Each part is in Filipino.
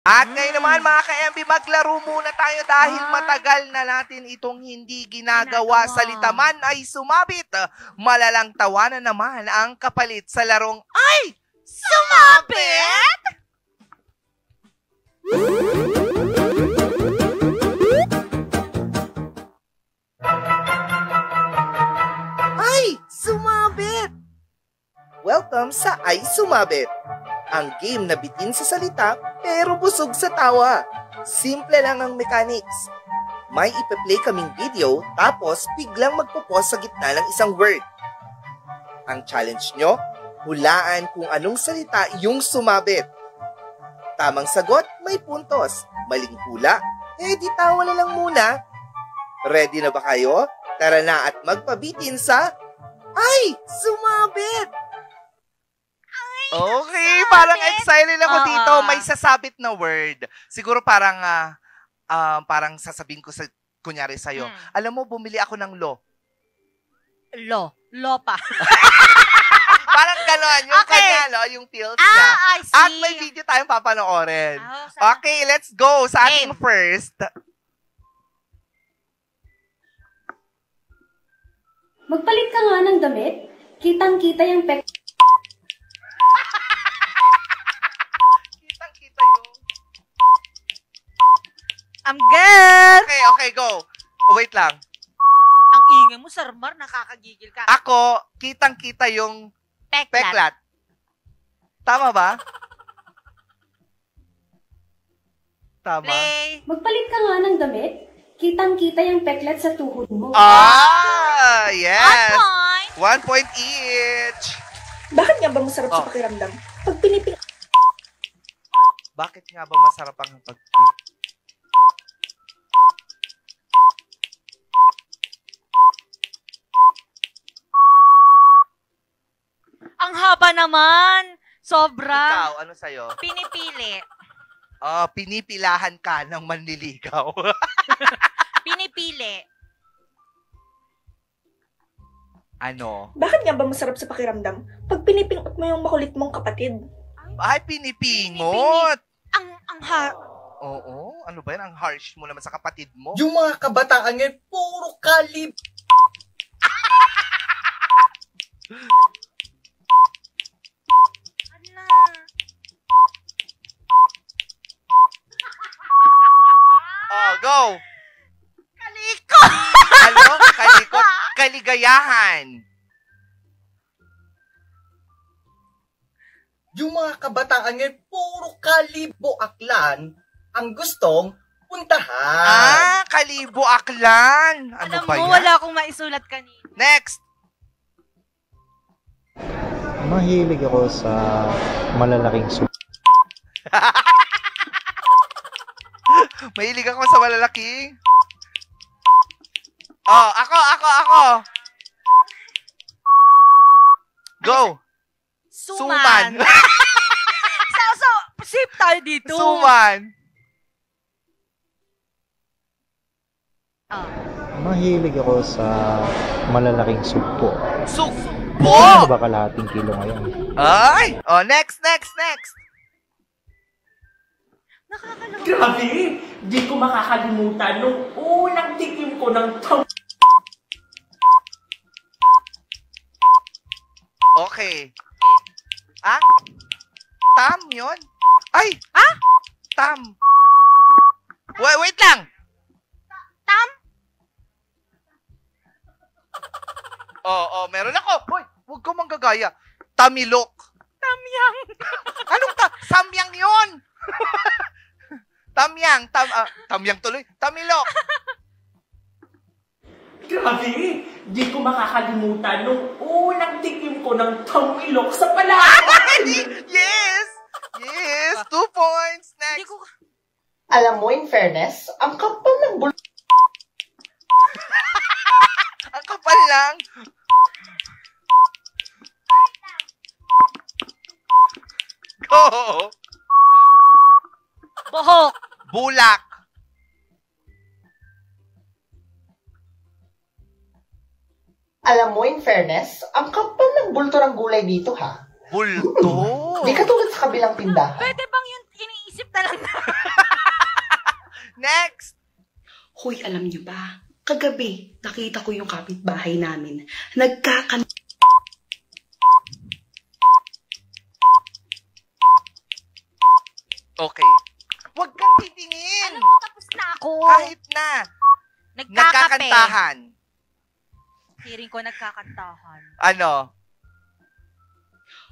At ngayon naman mga ka-MB, maglaro muna tayo dahil matagal na natin itong hindi ginagawa. Salita man ay sumabit. Malalang tawanan naman ang kapalit sa larong ay sumabit! Ay sumabit! Welcome sa Ay Sumabit, ang game na bitin sa salita pero busog sa tawa. Simple lang ang mechanics. May ipe-play kaming video tapos biglang magpo-pause sa gitna ng isang word. Ang challenge nyo, hulaan kung anong salita yung sumabit. Tamang sagot, may puntos. Maling hula, di tawa na lang muna. Ready na ba kayo? Tara na at magpabitin sa Ay Sumabit! Okay, parang excited ako dito. May sasabit na word. Siguro parang sasabihin ko kunyari sa'yo. Alam mo, bumili ako ng lo. Lo pa. Parang gano'n. Yung kanya, yung pills niya. I see. At may video tayong papanoorin. Okay, let's go sa ating first. Magpalit ka nga ng damit. Kitang-kita yung Kitang-kita yung... I'm good! Okay, go. Wait lang. Ang ingay mo, Sir Mar, nakakagigil ka. Ako, kitang-kita yung peklat. Tama ba? Tama. Play. Magpalit ka nga ng damit. Kitang-kita yung peklat sa tuhod mo. Yes. 1 point. 1 point each. Bakit nga ba masarap sa pakiramdam? Pag piniping... Bakit nga ba masarap ang Ang haba naman. Sobra. Ikaw, ano sa'yo? Pinipili. Pinipilahan ka ng manliligaw. Pinipili. Ano? Bakit nga ba masarap sa pakiramdam? Pag pinipingot mo yung makulit mong kapatid. Ay, pinipingot. Ang Oo, ano ba yan? Ang harsh mo naman sa kapatid mo. Yung mga kabataan ngayon, puro kalip. Go! Kalikot! Ano? Kalikot? Kaligayahan. Yung mga kabataan ngayon, puro kalibo aklan ang gustong puntahan. Kalibo aklan. Ano Alam ba mo, yan? wala akong maisulat kanina. Next! Mahilig ako sa malalaking sumo. Mahilig ako sa malalaking. Ako. Go! Suman. So, safe tayo dito. Suman. Mahilig ako sa malalaking sugpo. Sugpo! Ano ba kalahating kilo ngayon? Ay! Next. Nakakaloko. Grabe! Di ko makakalimutan nung unang tikim ko ng Okay. Tam yun? Ay! Tam. Wait lang! Tam? Meron ako. Hoy, huwag ko manggagaya. Tamilok. Tamyang. Anong samyang yun? Tamyang tuloy. Tamilok. Grabe! Di ko makakalimutan nung unang tikim ko ng tamilok sa palay! Yes! 2 points. Next. Alam mo, in fairness, ang kapal ng Ang kapal lang. Go! Buhok. Bulak. Alam mo, in fairness, ang kapal ng bulto ng gulay dito, ha? Bulto. Di katulad sa kabilang tindahan. Pwede bang yung iniisip Skip na lang. Next! Hoy, alam niyo ba? Kagabi, nakita ko yung kapitbahay namin. Okay. Huwag kang titingin! Alam mo, tapos na ako. Kahit na. Nagkakantahan. Hearing ko nagkakantahan. Ano?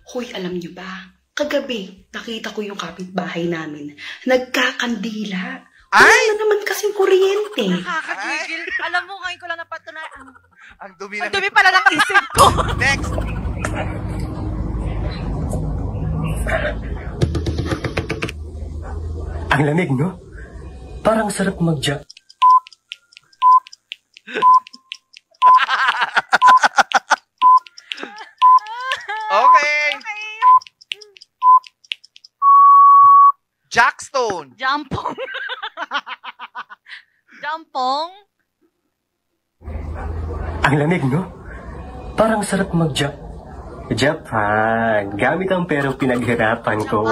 Hoy, alam niyo ba? Kagabi, nakita ko yung kapitbahay namin. Nagkakandila. Ay! Wala na naman kasing kuryente. Nakakagigil. Alam mo, ngayon ko lang napatunayan. Ang dumi Ang dumi pala ng isip ko. Next! Ang lamig, no? Parang sarap magja. Okay! Jackstone! Jampong. Jampong? Ang lamig, no? Parang sarap magja. Japan. Gamit ang perang pinaghirapan ko.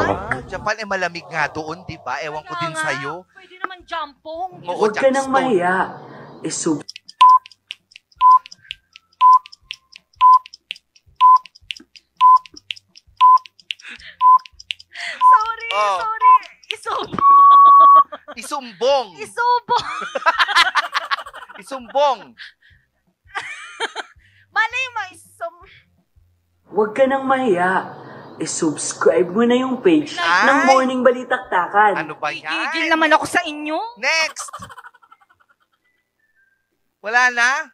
Japan malamig nga doon, di ba? Ewan ko din sa'yo. Pwede naman jampong. Oo, Huwag ka nang mahiya. Sorry. Isumbong! Isumbong! Malay mo, Huwag ka nang mahiya. I-subscribe mo na yung page Ay! ng Morning Balitaktakan. Ano ba yan? Gigil naman ako sa inyo. Next! Wala na?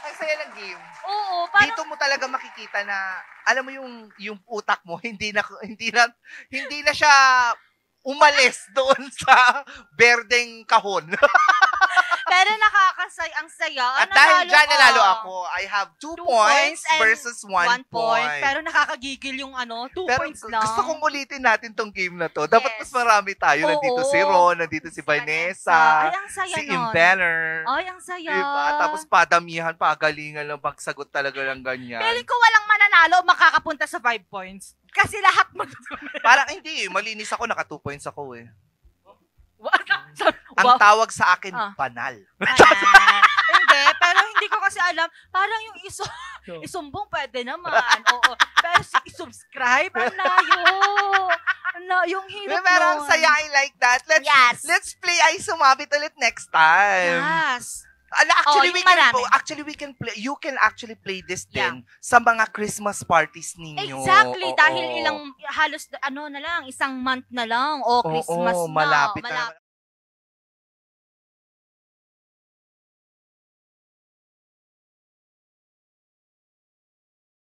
Ang saya ng game. Oo, parang... Dito mo talaga makikita na, alam mo yung utak mo, hindi na siya umalis doon sa berdeng kahon. Pero ang saya. At dahil dyan nanalo ako, I have 2 points and versus 1 point. Pero nakakagigil yung 2 Pero points lang. gusto kong ulitin natin tong game na to. Dapat mas marami tayo. Oo. Nandito si Ron, nandito si Vanessa, Ay, ang saya si nun. Imbeller. Ay, ang saya. Diba? Tapos padamihan, pagalingan lang pagsagot talaga ng ganyan. Feeling ko walang mananalo makakapunta sa 5 points. Kasi lahat Parang hindi, malinis ako, naka 2 points ako eh. Ang Wow. tawag sa akin, banal. Hindi, pero hindi ko kasi alam. Parang yung isumbong pwede naman. Oo. Pero i-subscribe, ang layo. Yung hirap Pero ang saya, I like that. Let's play Ay Sumabit ulit next time. Yes. Actually, yung we can play. You can actually play this din sa mga Christmas parties ninyo. Exactly, Oo. dahil halos na lang, 1 month na lang. O Christmas na. Malapit na.